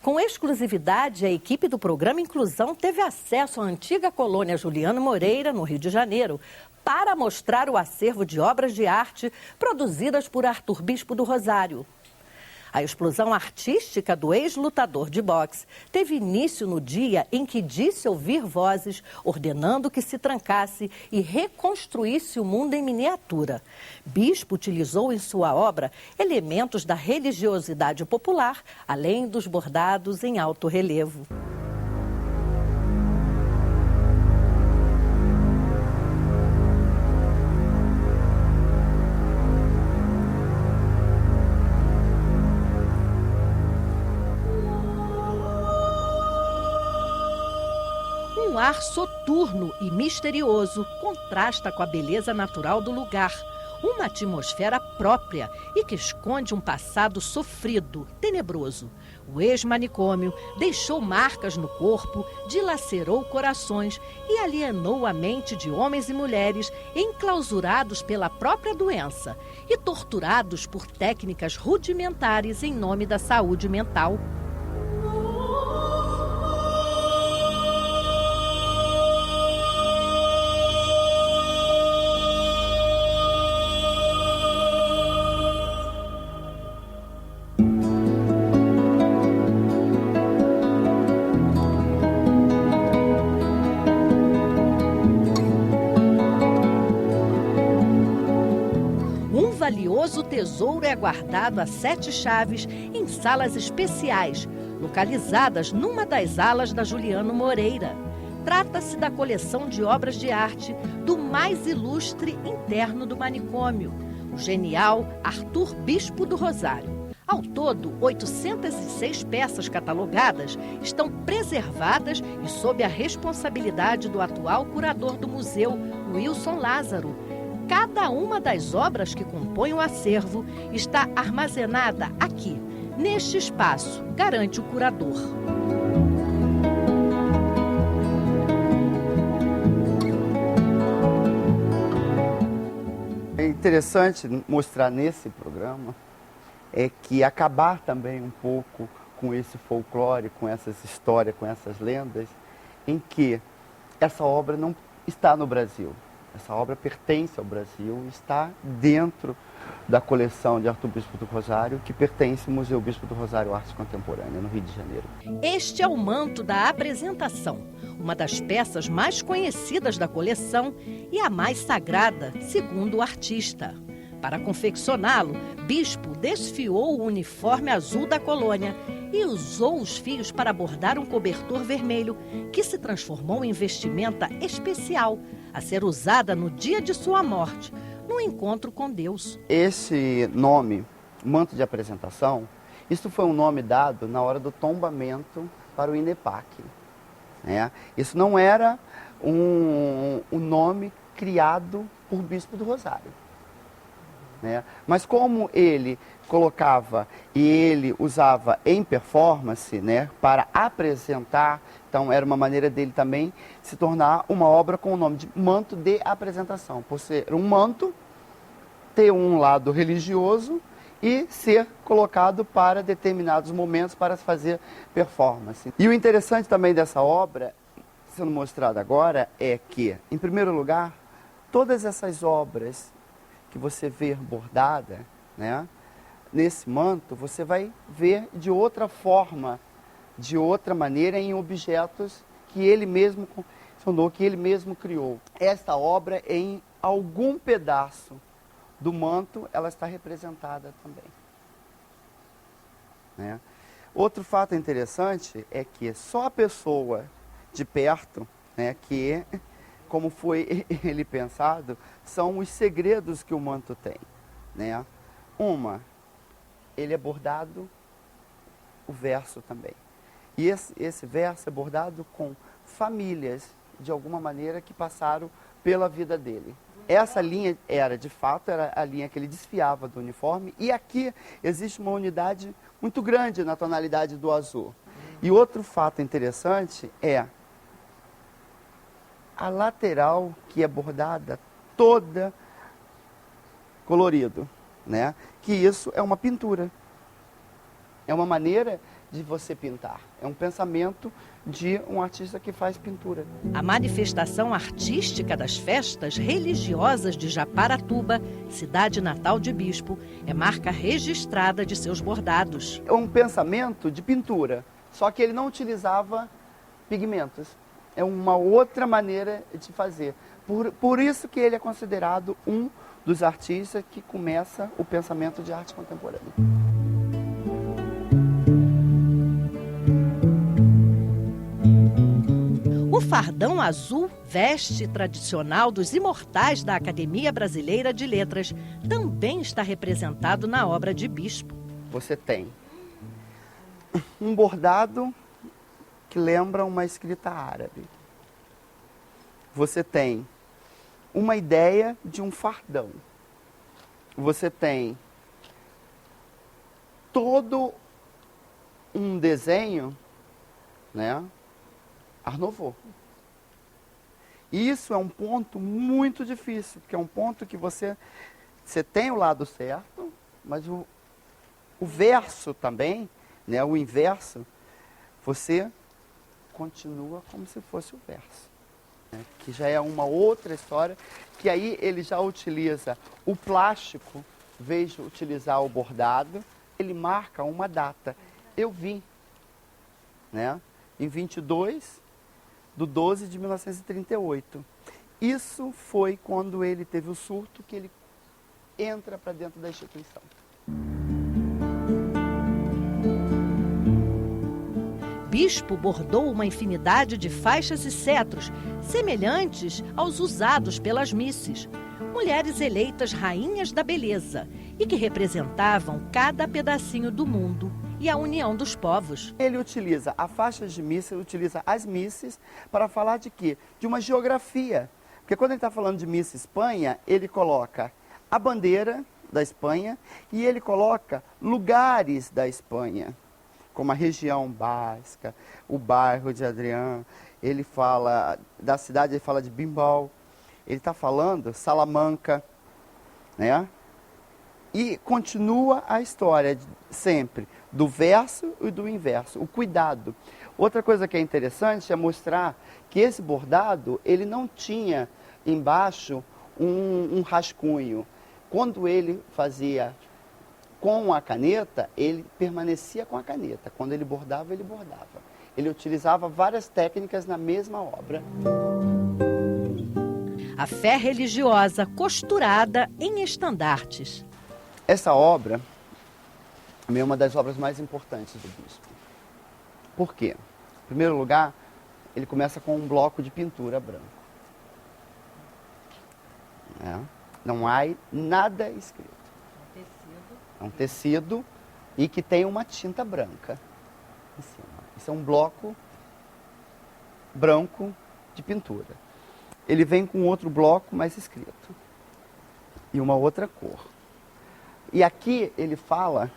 Com exclusividade, a equipe do programa Inclusão teve acesso à antiga colônia Juliano Moreira, no Rio de Janeiro, para mostrar o acervo de obras de arte produzidas por Arthur Bispo do Rosário. A explosão artística do ex-lutador de boxe teve início no dia em que disse ouvir vozes ordenando que se trancasse e reconstruísse o mundo em miniatura. Bispo utilizou em sua obra elementos da religiosidade popular, além dos bordados em alto relevo. Um ar soturno e misterioso contrasta com a beleza natural do lugar, uma atmosfera própria e que esconde um passado sofrido, tenebroso. O ex-manicômio deixou marcas no corpo, dilacerou corações e alienou a mente de homens e mulheres enclausurados pela própria doença e torturados por técnicas rudimentares em nome da saúde mental. Valioso tesouro é guardado a 7 chaves em salas especiais, localizadas numa das alas da Juliano Moreira. Trata-se da coleção de obras de arte do mais ilustre interno do manicômio, o genial Arthur Bispo do Rosário. Ao todo, 806 peças catalogadas estão preservadas e sob a responsabilidade do atual curador do museu, Wilson Lázaro. Cada uma das obras que compõem o acervo está armazenada aqui, neste espaço, garante o curador. É interessante mostrar nesse programa é que acabar também um pouco com esse folclore, com essas histórias, com essas lendas, em que essa obra não está no Brasil. Essa obra pertence ao Brasil, está dentro da coleção de Arthur Bispo do Rosário, que pertence ao Museu Bispo do Rosário Arte Contemporânea, no Rio de Janeiro. Este é o manto da apresentação, uma das peças mais conhecidas da coleção e a mais sagrada, segundo o artista. Para confeccioná-lo, Bispo desfiou o uniforme azul da colônia e usou os fios para bordar um cobertor vermelho, que se transformou em vestimenta especial, a ser usada no dia de sua morte, no encontro com Deus. Esse nome, manto de apresentação, isso foi um nome dado na hora do tombamento para o INEPAC. Né? Isso não era um nome criado por Bispo do Rosário. Né? Mas como ele colocava e ele usava em performance, né, para apresentar, então era uma maneira dele também se tornar uma obra com o nome de manto de apresentação, por ser um manto, ter um lado religioso e ser colocado para determinados momentos para fazer performance. E o interessante também dessa obra, sendo mostrada agora, é que, em primeiro lugar, todas essas obras que você vê bordada, né, nesse manto, você vai ver de outra forma, de outra maneira, em objetos que ele mesmo confeccionou, que ele mesmo criou. Esta obra, em algum pedaço do manto, ela está representada também. Né? Outro fato interessante é que só a pessoa de perto, né, que, como foi ele pensado, são os segredos que o manto tem. Né? Ele é bordado, o verso também. E esse verso é bordado com famílias, de alguma maneira, que passaram pela vida dele. Essa linha era, de fato, era a linha que ele desfiava do uniforme. E aqui existe uma unidade muito grande na tonalidade do azul. E outro fato interessante é a lateral, que é bordada toda colorido. Né? Que isso é uma pintura. É uma maneira de você pintar. É um pensamento de um artista que faz pintura. A manifestação artística das festas religiosas de Japaratuba, cidade natal de Bispo, é marca registrada de seus bordados. É um pensamento de pintura, só que ele não utilizava pigmentos. É uma outra maneira de fazer. Por isso que ele é considerado um dos artistas que começa o pensamento de arte contemporânea. O fardão azul, veste tradicional dos imortais da Academia Brasileira de Letras, também está representado na obra de Bispo. Você tem um bordado que lembra uma escrita árabe. Você tem uma ideia de um fardão. Você tem todo um desenho, né, Art Nouveau. Isso é um ponto muito difícil, porque é um ponto que você tem o lado certo, mas o verso também, né, o inverso, você continua como se fosse o verso. Né, que já é uma outra história, que aí ele já utiliza o plástico, vejo utilizar o bordado, ele marca uma data. Eu vi, né, em 22/12/1938. Isso foi quando ele teve o surto que ele entra para dentro da instituição. Bispo bordou uma infinidade de faixas e cetros, semelhantes aos usados pelas misses, mulheres eleitas rainhas da beleza e que representavam cada pedacinho do mundo e a união dos povos. Ele utiliza a faixa de missa, utiliza as misses para falar de quê? De uma geografia. Porque quando ele está falando de Miss Espanha, ele coloca a bandeira da Espanha e ele coloca lugares da Espanha, como a região basca, o bairro de Adrián. Ele fala da cidade, ele fala de Bilbao. Ele está falando Salamanca, né? E continua a história sempre do verso e do inverso, o cuidado. Outra coisa que é interessante é mostrar que esse bordado, ele não tinha embaixo um rascunho. Quando ele fazia com a caneta, ele permanecia com a caneta. Quando ele bordava, ele bordava. Ele utilizava várias técnicas na mesma obra. A fé religiosa costurada em estandartes. Essa obra é uma das obras mais importantes do Bispo. Por quê? Em primeiro lugar, ele começa com um bloco de pintura branco. Não há nada escrito. É um tecido e que tem uma tinta branca em cima. Isso é um bloco branco de pintura. Ele vem com outro bloco mais escrito e uma outra cor. E aqui ele fala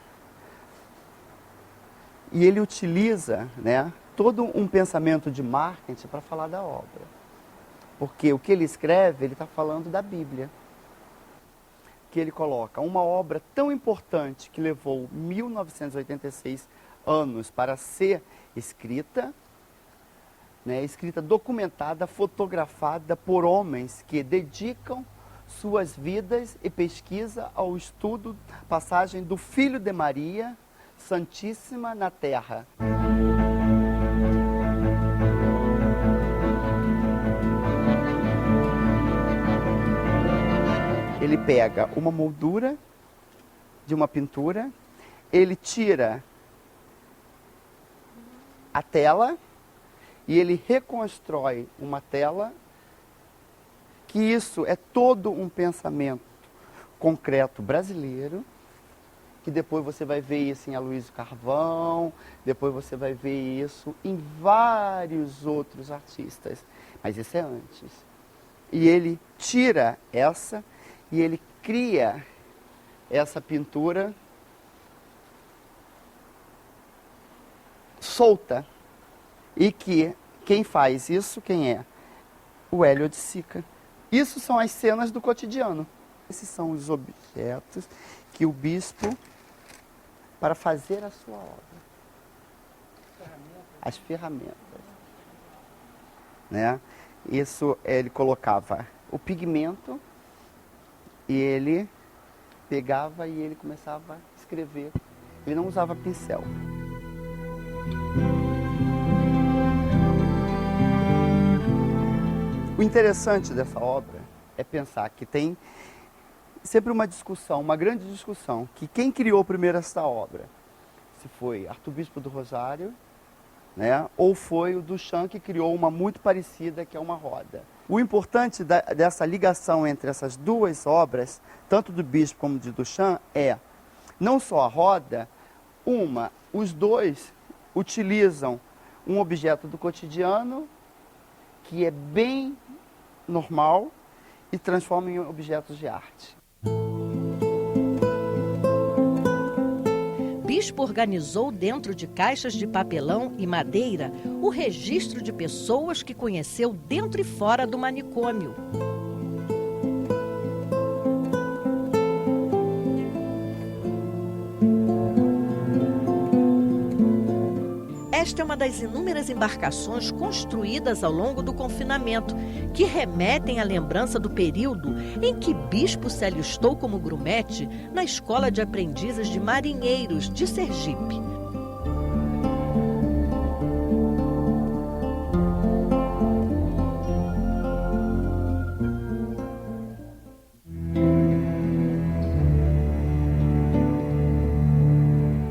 e ele utiliza, né, todo um pensamento de marketing para falar da obra. Porque o que ele escreve, ele está falando da Bíblia. Que ele coloca uma obra tão importante que levou 1986 anos para ser escrita, né, escrita, documentada, fotografada por homens que dedicam suas vidas e pesquisa ao estudo, passagem do Filho de Maria, Santíssima na Terra. Ele pega uma moldura de uma pintura, ele tira a tela e ele reconstrói uma tela, que isso é todo um pensamento concreto brasileiro, que depois você vai ver isso em Aloysio Carvão, depois você vai ver isso em vários outros artistas, mas isso é antes. E ele tira essa e ele cria essa pintura solta. E que quem faz isso, quem é? O Hélio de Sica. Isso são as cenas do cotidiano. Esses são os objetos que o bispo, para fazer a sua obra, as ferramentas, né? Isso, ele colocava o pigmento e ele pegava e ele começava a escrever. Ele não usava pincel. O interessante dessa obra é pensar que tem sempre uma discussão, uma grande discussão, que quem criou primeiro essa obra, se foi Arthur Bispo do Rosário, né, ou foi o Duchamp que criou uma muito parecida, que é uma roda. O importante dessa ligação entre essas duas obras, tanto do Bispo como de Duchamp, é não só a roda, os dois utilizam um objeto do cotidiano que é bem normal e transformam em objetos de arte. Bispo organizou dentro de caixas de papelão e madeira o registro de pessoas que conheceu dentro e fora do manicômio. Esta é uma das inúmeras embarcações construídas ao longo do confinamento, que remetem à lembrança do período em que Bispo se alistou como grumete na Escola de Aprendizes de Marinheiros de Sergipe.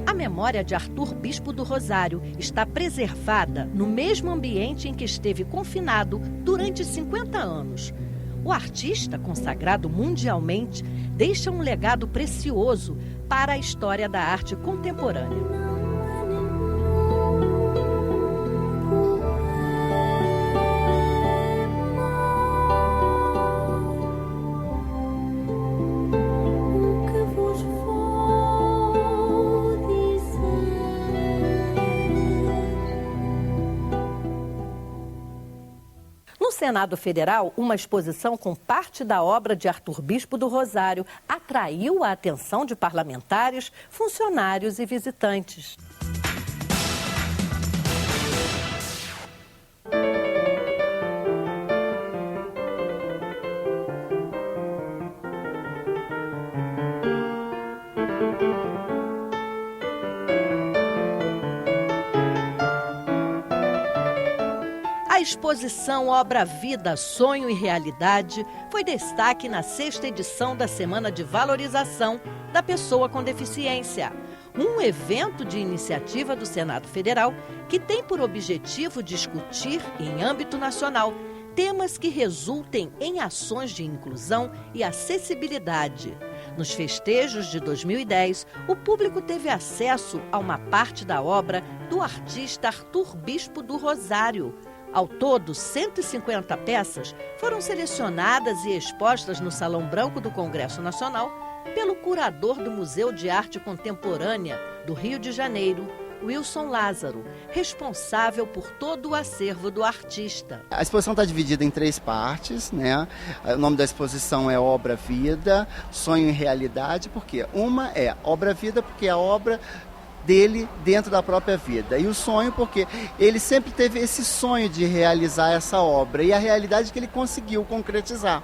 A memória de Arthur Bispo do Rosário está preservada no mesmo ambiente em que esteve confinado durante 50 anos. O artista, consagrado mundialmente, deixa um legado precioso para a história da arte contemporânea. No Senado Federal, uma exposição com parte da obra de Arthur Bispo do Rosário atraiu a atenção de parlamentares, funcionários e visitantes. A exposição Obra Vida, Sonho e Realidade foi destaque na 6ª edição da Semana de Valorização da Pessoa com Deficiência, um evento de iniciativa do Senado Federal que tem por objetivo discutir, em âmbito nacional, temas que resultem em ações de inclusão e acessibilidade. Nos festejos de 2010, o público teve acesso a uma parte da obra do artista Arthur Bispo do Rosário. Ao todo, 150 peças foram selecionadas e expostas no Salão Branco do Congresso Nacional pelo curador do Museu de Arte Contemporânea do Rio de Janeiro, Wilson Lázaro, responsável por todo o acervo do artista. A exposição está dividida em 3 partes, né? O nome da exposição é Obra Vida, Sonho e Realidade, porque uma é Obra Vida, porque é a obra dele dentro da própria vida. E o sonho, porque ele sempre teve esse sonho de realizar essa obra. E a realidade é que ele conseguiu concretizar.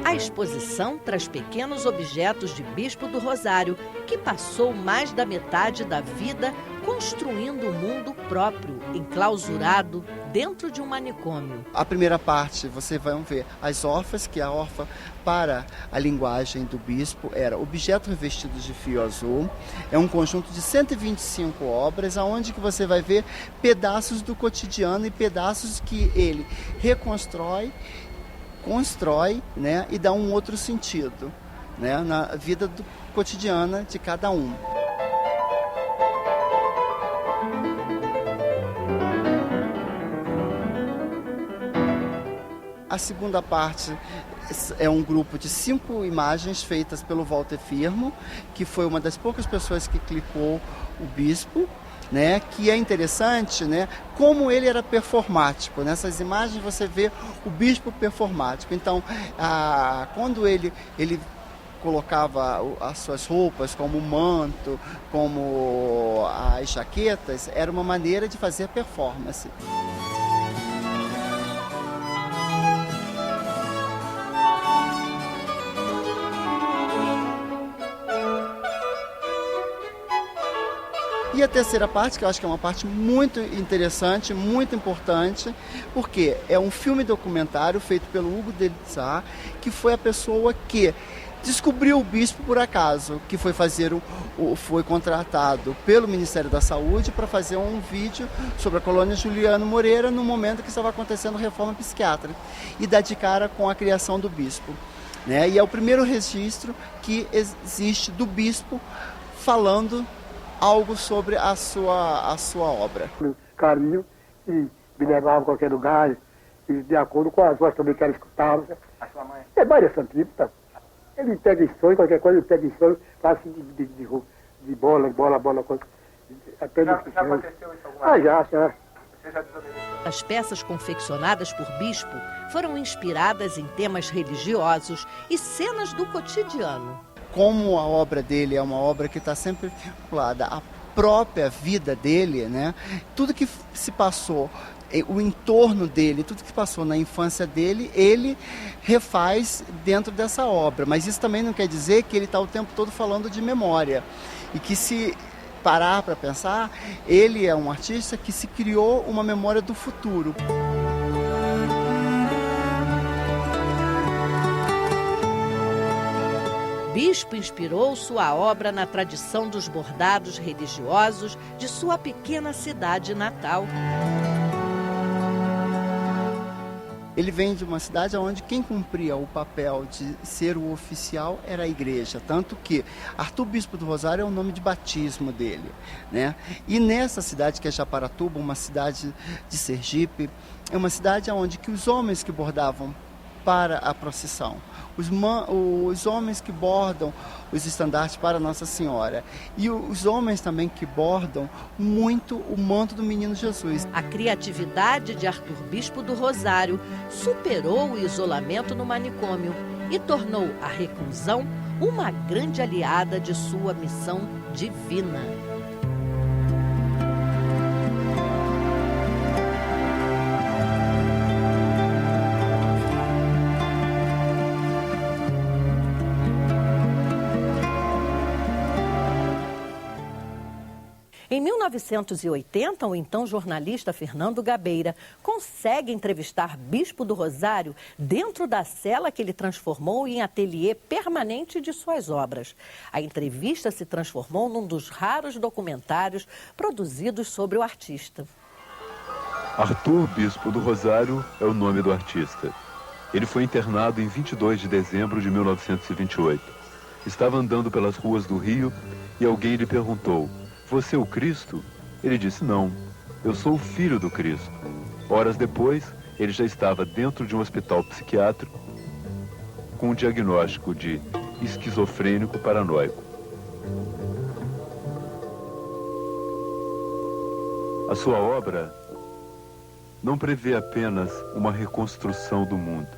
A exposição traz pequenos objetos de Bispo do Rosário, que passou mais da metade da vida construindo um mundo próprio, enclausurado dentro de um manicômio. A primeira parte, você vai ver as órfãs, que a órfã, para a linguagem do bispo, era objetos revestidos de fio azul. É um conjunto de 125 obras, onde que você vai ver pedaços do cotidiano e pedaços que ele reconstrói, constrói, né, e dá um outro sentido, né, na vida cotidiana de cada um. A segunda parte é um grupo de 5 imagens feitas pelo Walter Firmo, que foi uma das poucas pessoas que clicou o bispo, né, que é interessante, né, como ele era performático. Nessas imagens você vê o bispo performático. Então, quando ele colocava as suas roupas, como o manto, como as jaquetas, era uma maneira de fazer performance. E a terceira parte, que eu acho que é uma parte muito interessante, muito importante, porque é um filme documentário feito pelo Hugo Delitsar, que foi a pessoa que descobriu o bispo por acaso, que foi foi contratado pelo Ministério da Saúde para fazer um vídeo sobre a colônia Juliano Moreira no momento que estava acontecendo a reforma psiquiátrica e dar de cara com a criação do bispo, né? E é o primeiro registro que existe do bispo falando algo sobre a sua obra. Carinho, e me levava a qualquer lugar, e de acordo com as vozes também que ela escutava. A sua mãe? É Maria Santípita. Ele pega em sonho, qualquer coisa, ele pega em sonho, faz assim de bola, coisa. Até já aconteceu isso alguma vez? Já. Você já desobedeceu? As peças confeccionadas por Bispo foram inspiradas em temas religiosos e cenas do cotidiano. Como a obra dele é uma obra que está sempre vinculada à própria vida dele, né? Tudo que se passou, o entorno dele, tudo que passou na infância dele, ele refaz dentro dessa obra. Mas isso também não quer dizer que ele está o tempo todo falando de memória. E que se parar para pensar, ele é um artista que se criou uma memória do futuro. Bispo inspirou sua obra na tradição dos bordados religiosos de sua pequena cidade natal. Ele vem de uma cidade onde quem cumpria o papel de ser o oficial era a igreja, tanto que Arthur Bispo do Rosário é o nome de batismo dele, né? E nessa cidade que é Japaratuba, uma cidade de Sergipe, é uma cidade onde que os homens que bordavam para a procissão, os homens que bordam os estandartes para Nossa Senhora e os homens também que bordam muito o manto do Menino Jesus. A criatividade de Arthur Bispo do Rosário superou o isolamento no manicômio e tornou a reclusão uma grande aliada de sua missão divina. Em 1980, o então jornalista Fernando Gabeira consegue entrevistar Bispo do Rosário dentro da cela que ele transformou em ateliê permanente de suas obras. A entrevista se transformou num dos raros documentários produzidos sobre o artista. Arthur Bispo do Rosário é o nome do artista. Ele foi internado em 22 de dezembro de 1928. Estava andando pelas ruas do Rio e alguém lhe perguntou: "Você é o Cristo?" Ele disse: "Não, eu sou o filho do Cristo." Horas depois, ele já estava dentro de um hospital psiquiátrico com um diagnóstico de esquizofrênico paranoico. A sua obra não prevê apenas uma reconstrução do mundo.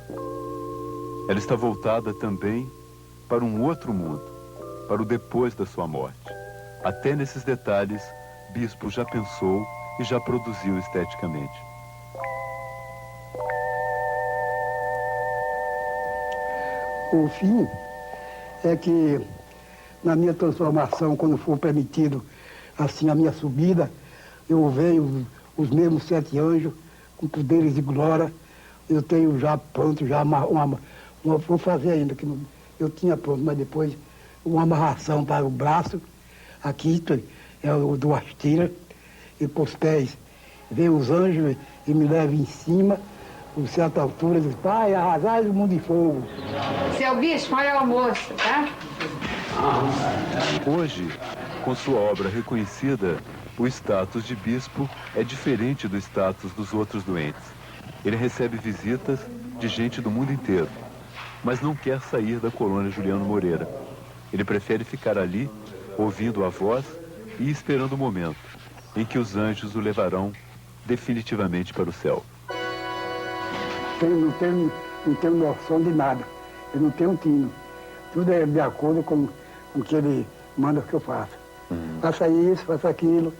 Ela está voltada também para um outro mundo, para o depois da sua morte. Até nesses detalhes, Bispo já pensou e já produziu esteticamente. O fim é que, na minha transformação, quando for permitido assim a minha subida, eu vejo os mesmos 7 anjos com poderes de glória. Eu tenho já pronto, já vou fazer ainda, que eu tinha pronto, mas depois uma amarração para o braço. Aqui é o do Astira, e para os pés vem os anjos e me levam em cima, por certa altura, diz: "Pai, arrasai o mundo de fogo." Seu Bispo, olha o almoço, tá? Hoje, com sua obra reconhecida, o status de bispo é diferente do status dos outros doentes. Ele recebe visitas de gente do mundo inteiro, mas não quer sair da colônia Juliano Moreira. Ele prefere ficar ali, ouvindo a voz e esperando o momento em que os anjos o levarão definitivamente para o céu. Eu não tenho noção de nada, eu não tenho tino. Tudo é de acordo com o que ele manda que eu faça. Faça isso, faça aquilo,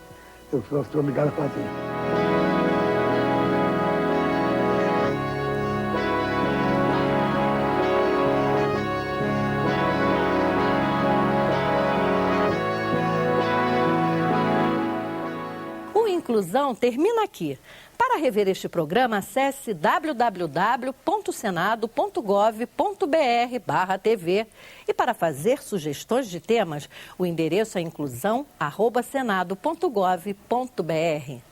eu sou obrigado a fazer. Inclusão termina aqui. Para rever este programa, acesse www.senado.gov.br/TV e para fazer sugestões de temas, o endereço é inclusão@senado.gov.br.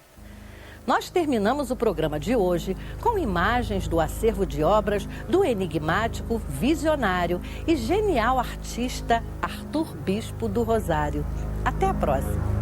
Nós terminamos o programa de hoje com imagens do acervo de obras do enigmático, visionário e genial artista Arthur Bispo do Rosário. Até a próxima!